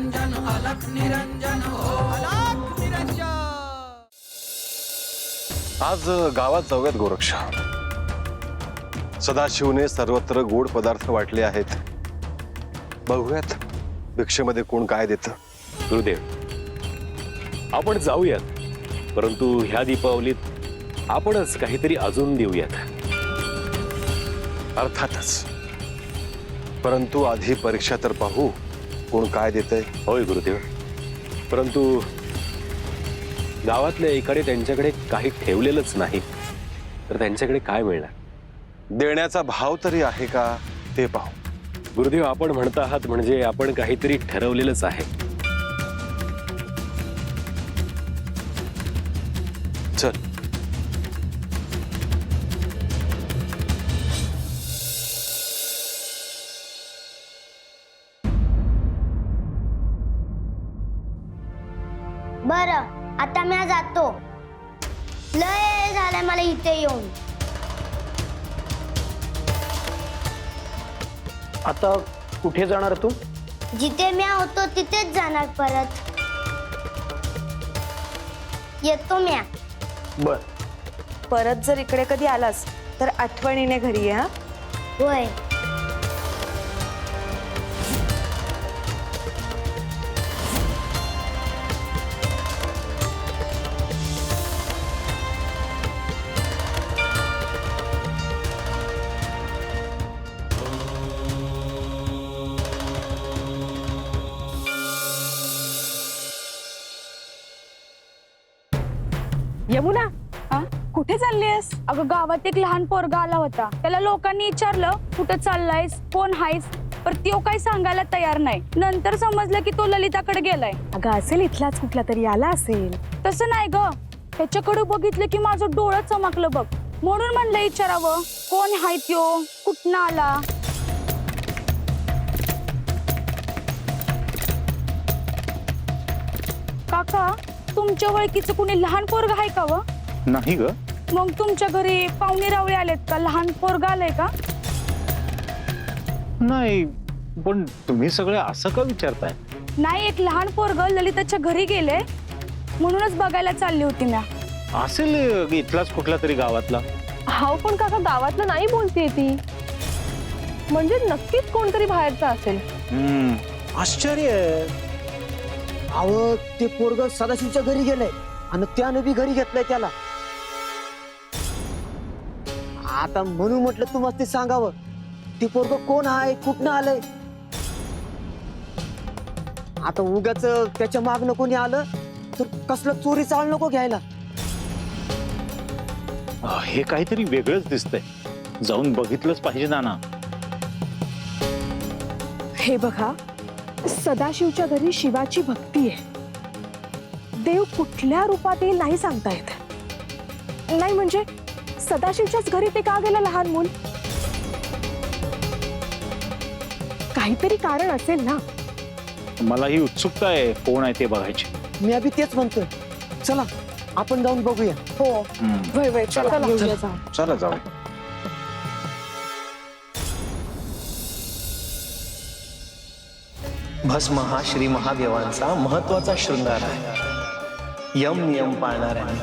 निरंजन अलख निरंजन हो अलख निरंजन। आज गावात जाऊयात गोरक्षा। सदाशिवने सर्वत्र गोड पदार्थ वाटले आहेत, बघूयात भिक्षेमध्ये कोण काय देतं। गुरुदेव, आपण जाऊयात, परंतु ह्या दीपावलीत आपणच काहीतरी अजून देऊयात। अर्थातच, परंतु आधी परीक्षा तर पाहू कोण काय देतंय। होय गुरुदेव, परंतु गावातल्या एकाने त्यांच्याकडे काही ठेवलेलंच नाही, तर त्यांच्याकडे काय मिळणार? देण्याचा भाव तरी आहे का ते पाहू। गुरुदेव, आपण म्हणत आहात म्हणजे आपण काहीतरी ठरवलेलंच आहे। चल। बरं, आता मी जातो। लय झालंय मला इथे येऊन। आता कुठे जाणार तू? जिथे मी होतो तिथेच जाणार परत। येतो मी। बर, परत जर इकडे कधी आलास तर आठवणीने घरी ये। हा, होय। यमुना, कुठे चाललीयस? अगं गावात एक लहान पोरगा आला होता, त्याला लोकांनी विचारलं कुठं चाललायस, कोण हायस, पर तो काही सांगायला तयार नाही। नंतर समजलं की तो ललिताकडे गेलाय। अगं असेल इथलाच कुठला तरी आला असेल। तसं नाही ग, त्याच्याकडे बघितलं की माझं डोळं चमकलं बघ, म्हणून म्हणलं विचारावं कोण हाय त्यो, कुठनं आला। काका, तुमच्या ओळखीचं कुणी लहान पोरग आहे का? व नाही ग। मग तुमच्या घरी पाहुणे रावळे आलेत का? लहान पोरग आलंय का? नाही, पण तुम्ही सगळे असं का विचारताय? नाही, एक लहान पोरग ललिताच्या घरी गेले, म्हणूनच बघायला चालली होती मी। असेल इथलाच कुठला तरी गावातला। हाव, पण काका गावातलं नाही बोलतेय ती, म्हणजे नक्कीच कोणतरी बाहेरचा असेल। आश्चर्य आहे। अहो, ते पोरग सदाशिवच्या घरी गेलंय आणि त्यानं बी घरी घेतलंय त्याला। आता म्हणून म्हटलं तुम्हाला ते सांगावं, ते पोरग कोण आहे, कुठनं आलंय। आता उगाच त्याच्या मागणं कोणी आलं तर कसलं चोरी चाल नको घ्यायला। हे काहीतरी वेगळंच दिसतंय, जाऊन बघितलंच पाहिजे नाना। हे बघा, सदाशिवच्या घरी शिवाची भक्ती आहे। देव कुठल्या रूपात येईल नाही सांगता येत। नाही म्हणजे सदाशिवच्याच घरी ते का गेलं लहान मूल? काहीतरी कारण असेल ना। मला ही उत्सुकता आहे कोण आहे ते बघायची। मी अभि तेच म्हणतोय, चला आपण जाऊन बघूया। हो, वय वय, चला घेऊया जाऊ। चला जाऊ। भस्म हा श्री महादेवांचा महत्वाचा शृंगार आहे। यम नियम पाळणाऱ्यांनी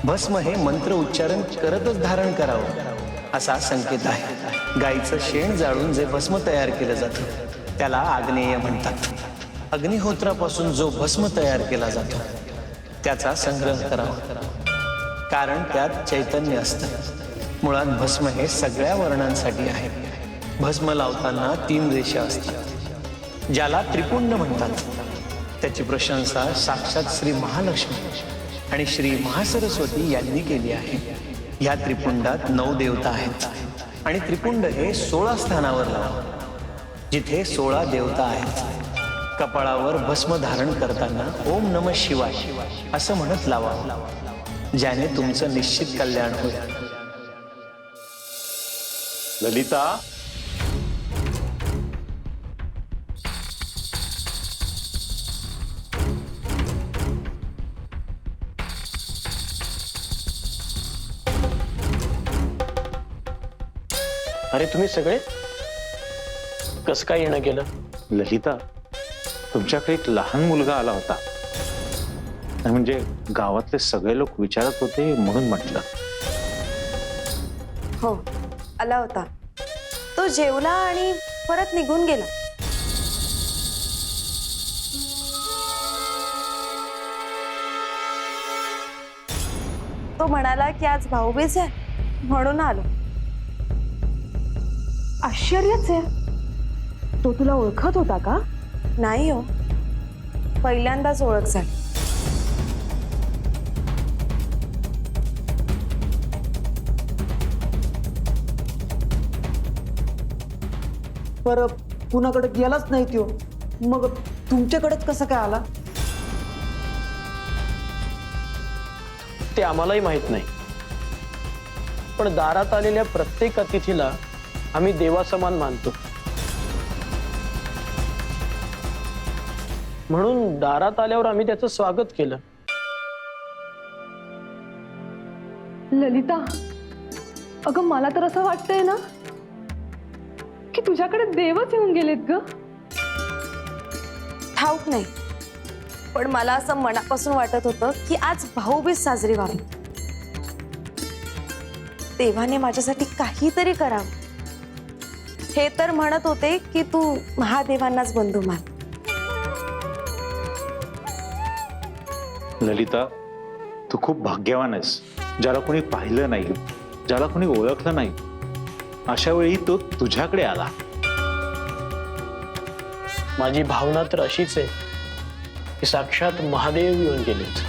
भस्म हे मंत्र उच्चारण करतच धारण करावं असा संकेत आहे। गाईचं शेण जाळून जे भस्म तयार केलं जातं त्याला आग्नेय म्हणतात। अग्निहोत्रापासून जो भस्म तयार केला जातो त्याचा संग्रह करावा, कारण त्यात चैतन्य असतं। मुळात भस्म हे सगळ्या वर्णांसाठी आहे। भस्म लावताना 3 रेषा असतात, ज्याला त्रिपुंड म्हणतात। त्याची प्रशंसा साक्षात श्री महालक्ष्मी आणि श्री महासरस्वती यांनी केली आहे। या त्रिपुंडात 9 देवता आहेत आणि त्रिपुंड हे 16 स्थानावर लावा, जिथे 16 देवता आहेत। कपाळावर भस्म धारण करताना ओम नमः शिवाय असं म्हणत लावा, ज्याने तुमचं निश्चित कल्याण होईल। ललिता, अरे तुम्ही सगळे कसं काय येणं केलं? ललिता, तुमच्याकडे एक लहान मुलगा आला होता आणि म्हणजे गावातले सगळे लोक विचारत होते म्हणून म्हटलं. हो आला होता. तो जेवला आणि परत निघून गेला. तो म्हणाला की आज भाऊबीज आहे म्हणून आलो. आश्चर्यच आहे. तो तुला ओळखत होता का? नाही हो, पहिल्यांदाच ओळख झाली. पर कुणाकडे गेलाच नाही तो. मग तुमच्याकडेच कसं काय आला? ते आम्हालाही माहित नाही, पण दारात आलेल्या प्रत्येक अतिथीला आम्ही देवासमान मानतो. म्हणून दारात आल्यावर आम्ही त्याचं स्वागत केलं. ललिता, अगं मला तर असं वाटतंय ना की तुझ्याकडे देवच येऊन गेलेत ग. ठाऊक नाही, पण मला असं मनापासून वाटत होतं की आज भाऊबीज साजरी व्हावी. देवाने माझ्यासाठी काहीतरी करावं. हे तर म्हणत होते की तू महादेवांनाच बंधू मान. ललिता, तू खूप भाग्यवान आहेस. ज्याला कोणी पाहिलं नाही, ज्याला कोणी ओळखलं नाही, अशा वेळी तो तुझ्याकडे आला. माझी भावना तर अशीच आहे की साक्षात महादेव येऊन गेलेत.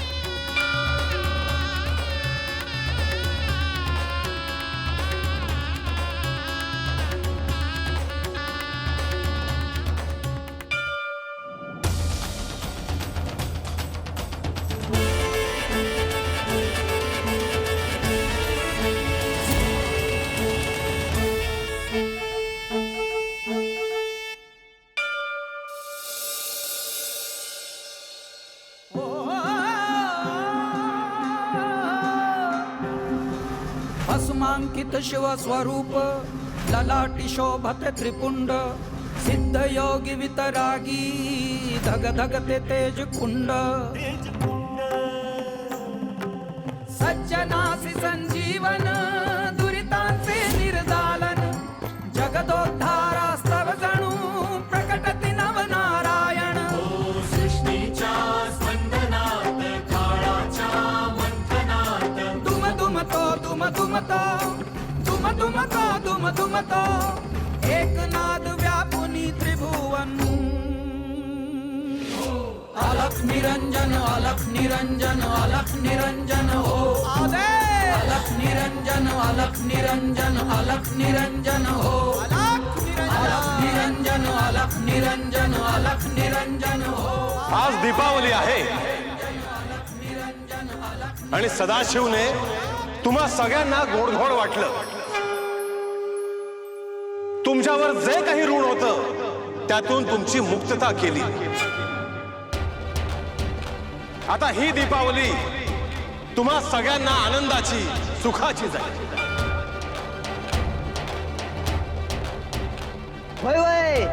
भस्मांकित शिवस्वरूप ललाटी शोभते त्रिपुंड सिद्ध योगी वितरागी धग धगते तेज कुंड सज्जनासी संजीवन दुरितांचे निर्दालन जगदोद्धारास्तव जणू प्रकटति नवनारायण सृष्टीच्या स्पंदनात काळाच्या मंथनात दुम दुमतो दुम दुमतो दुम दुमतो दुम दुमतो एकनाद व्यापुनी त्रिभुवन अलख निरंजन अलख निरंजन अलख निरंजन हो आदे अलख निरंजन अलख निरंजन अलख निरंजन हो अलख निरंजन अलख निरंजन अलख निरंजन हो. आज दीपावली आहे आणि सदाशिवने तुम्हा सगळ्यांना गोडधोड वाटलं. तुमच्यावर जे काही ऋण होतं त्यातून तुमची मुक्तता केली. आता ही दीपावली तुम्हा सगळ्यांना आनंदाची सुखाची जाईल. वय वय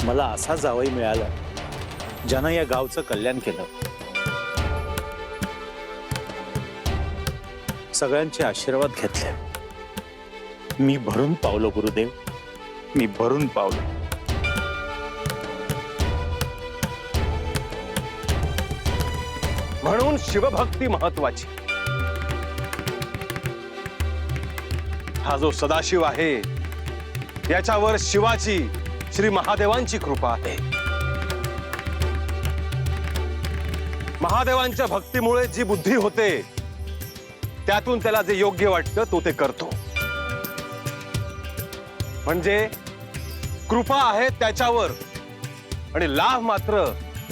मला असा जावई मिळाला ज्यानं या गावचं कल्याण केलं. सगळ्यांचे आशीर्वाद घेतले. मी भरून पावलो गुरुदेव, मी भरून पावलो. म्हणून शिवभक्ती महत्वाची. हा जो सदाशिव आहे याच्यावर शिवाची श्री महादेवांची कृपा आहे. महादेवांच्या भक्तीमुळे जी बुद्धी होते त्यातून त्याला जे योग्य वाटतं तो ते करतो. म्हणजे कृपा आहे त्याच्यावर आणि लाभ मात्र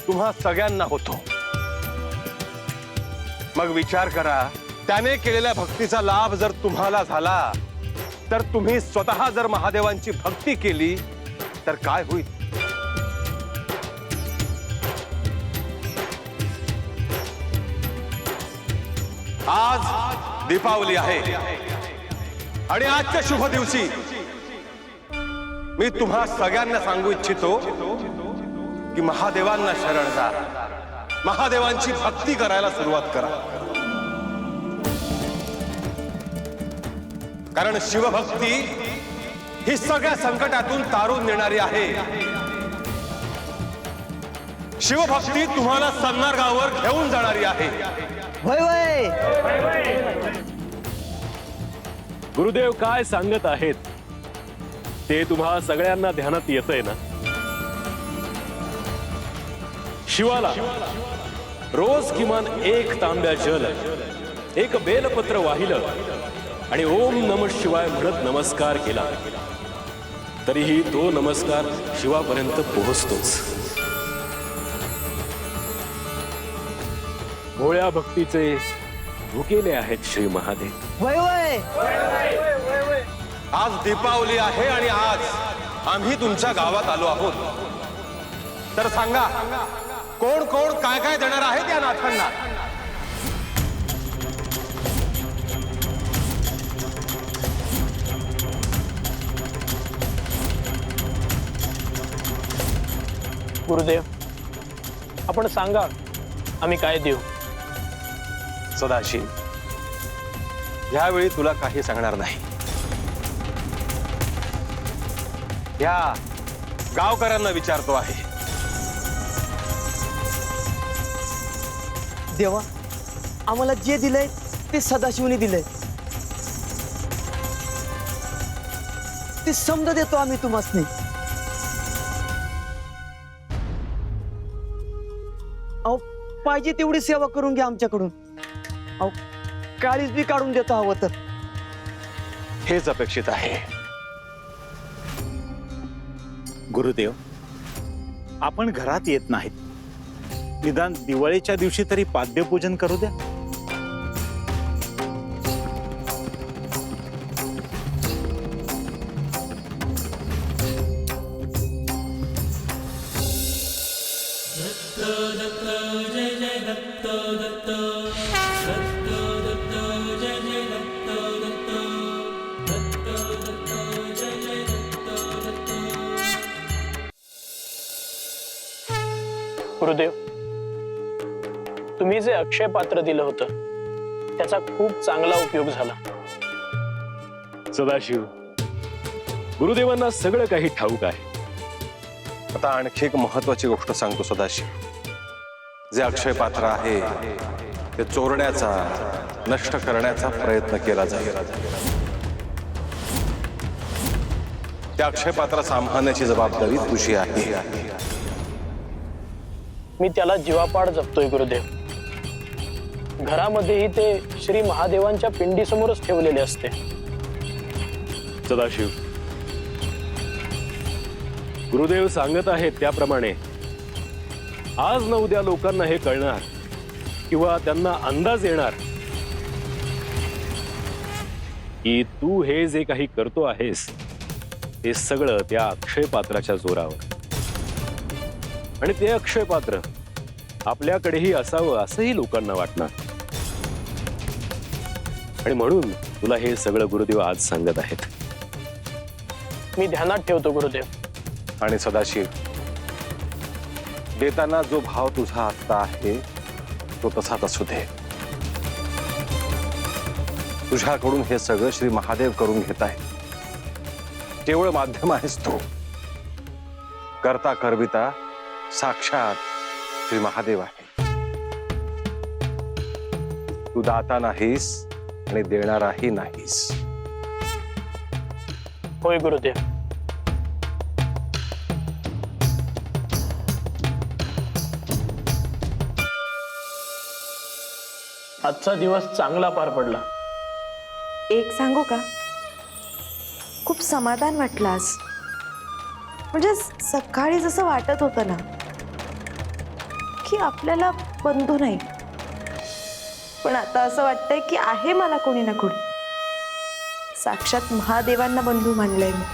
तुम्हा सगळ्यांना होतो. मग विचार करा, त्याने केलेल्या भक्तीचा लाभ जर तुम्हाला झाला तर तुम्ही स्वतः जर महादेवांची भक्ती केली तर काय होईल? आज दीपावली आहे आणि आजच्या शुभ दिवशी मी तुम्हा सगळ्यांना सांगू इच्छितो की महादेवांना शरण जा, महादेवांची भक्ती करायला सुरुवात करा. कारण शिवभक्ती ही सगळ्या संकटातून तारून नेणारी आहे. शिवभक्ती तुम्हाला सन्मार्गावर घेऊन जाणारी आहे. वय वय गुरुदेव काय सांगत आहेत ते तुम्हा सगळ्यांना ध्यानात येतंय ना? शिवाला रोज किमान 1 तांब्या जल, 1 बेलपत्र वाहिलं आणि ओम नमः शिवाय म्हणत नमस्कार केला तरीही तो नमस्कार शिवापर्यंत पोहोचतोच. भोळ्या भक्तीचे भुकेले आहेत श्री महादेव. वय वय आज दीपावली आहे आणि आज आम्ही तुमच्या गावात आलो आहोत. तर सांगा, कोण कोण काय काय देणार आहे त्या नाथांना? गुरुदेव, आपण सांगा आम्ही काय देऊ? सदाशिव, यावेळी तुला काही सांगणार नाही. या गावकऱ्यांना विचारतो आहे. देवा, आम्हाला जे दिलंय ते सदाशिवने दिलंय. ते समज देतो आम्ही तुम्हासनी. अहो, पाहिजे तेवढी सेवा करून घ्या आमच्याकडून. अहो, काळीच बी काढून देतो हवं तर. हेच अपेक्षित आहे. गुरुदेव, आपण घरात येत नाहीत, निदान दिवाळीच्या दिवशी तरी पाद्यपूजन करू द्या. गुरुदेव, तुम्ही जे अक्षय पात्र दिलं होतं त्याचा खूप चांगला उपयोग झाला. सदाशिव, गुरुदेवांना सगळं काही ठाऊक आहे. आता आणखी एक महत्वाची गोष्ट सांगतो सदाशिव. जे अक्षय पात्र आहे ते चोरण्याचा, नष्ट करण्याचा प्रयत्न केला जाईल. त्या अक्षय पात्र सांभाळण्याची जबाबदारी तुझी आहे. मी त्याला जीवापाड जपतोय गुरुदेव. घरामध्येही ते श्री महादेवांच्या पिंडीसमोरच ठेवलेले असते. सदाशिव, गुरुदेव सांगत आहेत त्याप्रमाणे आज न उद्या लोकांना हे कळणार किंवा त्यांना अंदाज येणार की तू हे जे काही करतो आहेस ते सगळं त्या अक्षय पात्राच्या जोरावर. आणि ते अक्षय पात्र आपल्याकडेही असावं असंही लोकांना वाटणार. आणि म्हणून तुला हे सगळं गुरुदेव आज सांगत आहेत. मी ध्यानात ठेवतो गुरुदेव. आणि सदाशिव, देताना जो भाव तुझा आता आहे तो तसाच असू दे. तुझ्याकडून हे सगळं श्री महादेव करून घेत आहे. केवळ माध्यम आहेस तू. करता करविता साक्षात श्री महादेव आहे. तू दाता नाहीस आणि देणाराही नाहीस. होय गुरुदेव. आजचा दिवस चांगला पार पडला. एक सांगू का, खूप समाधान वाटलं आज. म्हणजे सकाळी जसं वाटत होतं ना की आपल्याला बंधू नाही, पण आता असं वाटतंय की आहे मला कोणी ना कोणी. साक्षात महादेवांना बंधू मानलंय मी.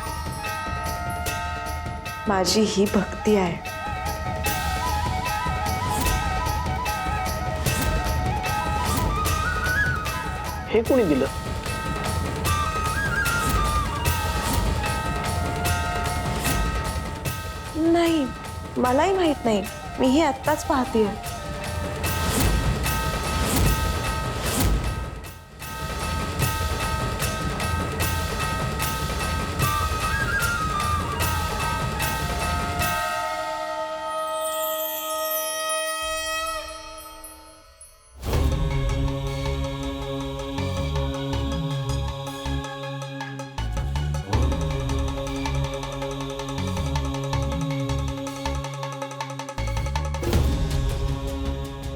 माझी ही भक्ती आहे. हे कोणी दिलं? नाही, मलाही माहित नाही. मीही आत्ताच पाहतेय.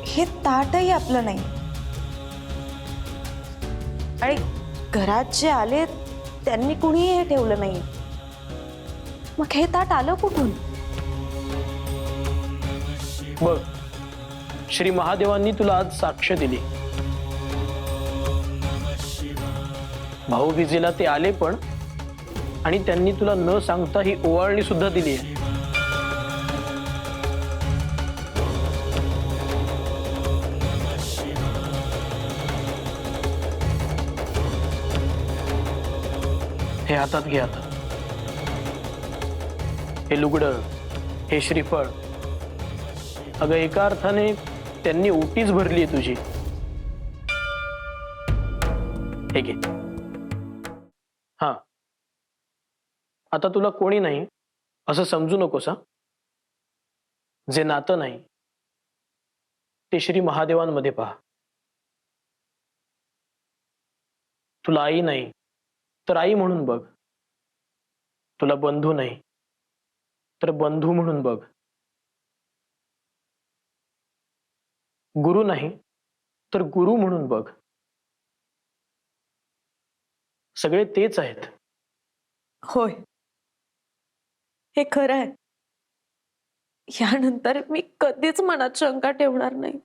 हे ताटही आपलं नाही आणि घरात जे आले त्यांनी कुणीही हे ठेवलं नाही. मग हे ताट आलं कुठून? बघ, श्री महादेवांनी तुला आज साक्ष दिली. भाऊबीजेला ते आले पण, आणि त्यांनी तुला न सांगता ही ओवाळणी सुद्धा दिली आहे. हे हातात घे आता. हे लुगडं, हे श्रीफळ. अगं एका अर्थाने त्यांनी ओटीच भरली आहे तुझी. हे घे. हा, आता तुला कोणी नाही असं समजू नकोस. हा, जे नातं नाही ते श्री महादेवांमध्ये पहा. तुला आई नाही तर आई म्हणून बघ. तुला बंधू नाही तर बंधू म्हणून बघ. गुरु नाही तर गुरु म्हणून बघ. सगळे तेच आहेत. होय, हे खरं आहे. यानंतर मी कधीच मनात शंका ठेवणार नाही.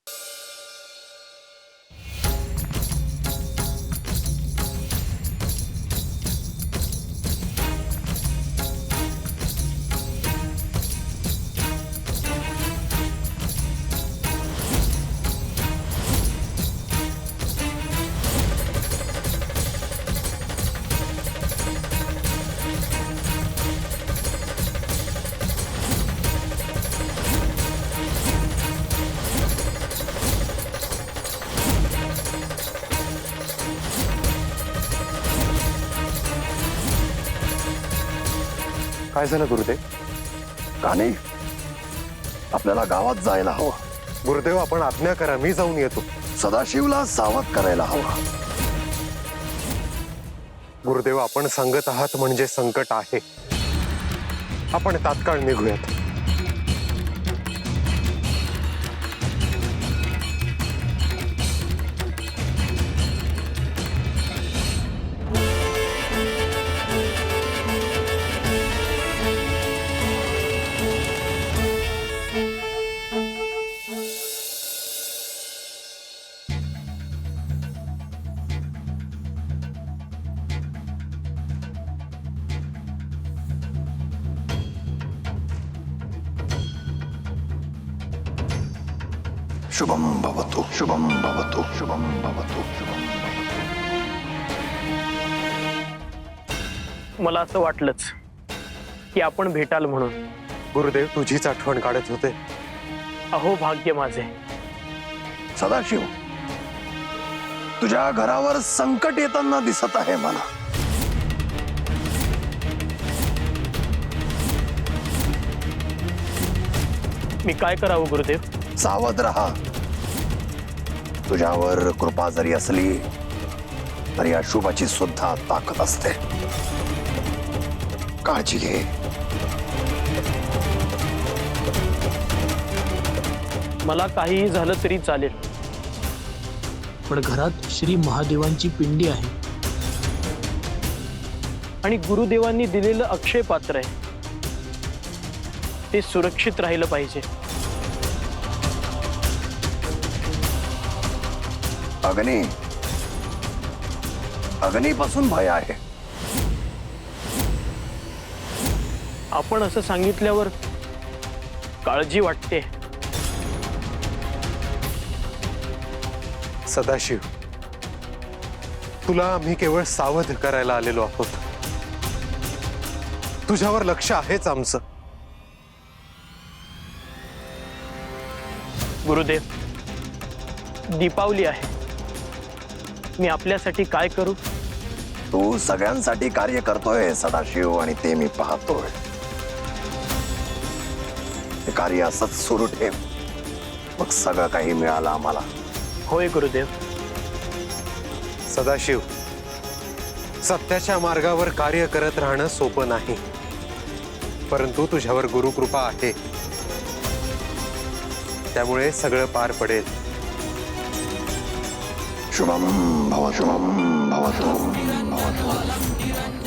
काय झालं गुरुदेव? का नाही? आपल्याला गावात जायला हवं. गुरुदेव आपण आज्ञा करा, मी जाऊन येतो. सदाशिवला सावध करायला हवा. गुरुदेव आपण सांगत आहात म्हणजे संकट आहे. आपण तात्काळ निघूयात. शुभम भवतु, शुभम भवतु, शुभम भवतु, शुभम. मला असं वाटलंच की आपण भेटाल म्हणून. गुरुदेव तुझीच आठवण काढत होते. अहो भाग्य माझे. सदाशिव, तुझ्या घरावर संकट येताना दिसत आहे मला. मी काय करावं गुरुदेव? सावध रहा. तुझ्यावर कृपा जरी असली तरी अशुभाची सुद्धा ताकद असते. काळजी घे. मला काहीही झालं तरी चालेल, पण घरात श्री महादेवांची पिंडी आहे आणि गुरुदेवांनी दिलेलं अक्षय पात्र आहे. ते सुरक्षित राहिलं पाहिजे. अग्नी, अग्नीपासून भय आहे. आपण असं सांगितल्यावर काळजी वाटते. सदाशिव, तुला आम्ही केवळ सावध करायला आलेलो आहोत. तुझ्यावर लक्ष आहेच आमचं. गुरुदेव, दीपावली आहे. मी आपल्यासाठी काय करू? तू सगळ्यांसाठी कार्य करतोय सदाशिव, आणि ते मी पाहतोय. हे कार्य असंच सुरू ठेव, मग सगळं काही मिळालं आम्हाला. होय गुरुदेव. सदाशिव, सत्याच्या मार्गावर कार्य करत राहणं सोपं नाही, परंतु तुझ्यावर गुरुकृपा आहे, त्यामुळे सगळं पार पडेल. शुभम भवतु, भवतु, भवतु.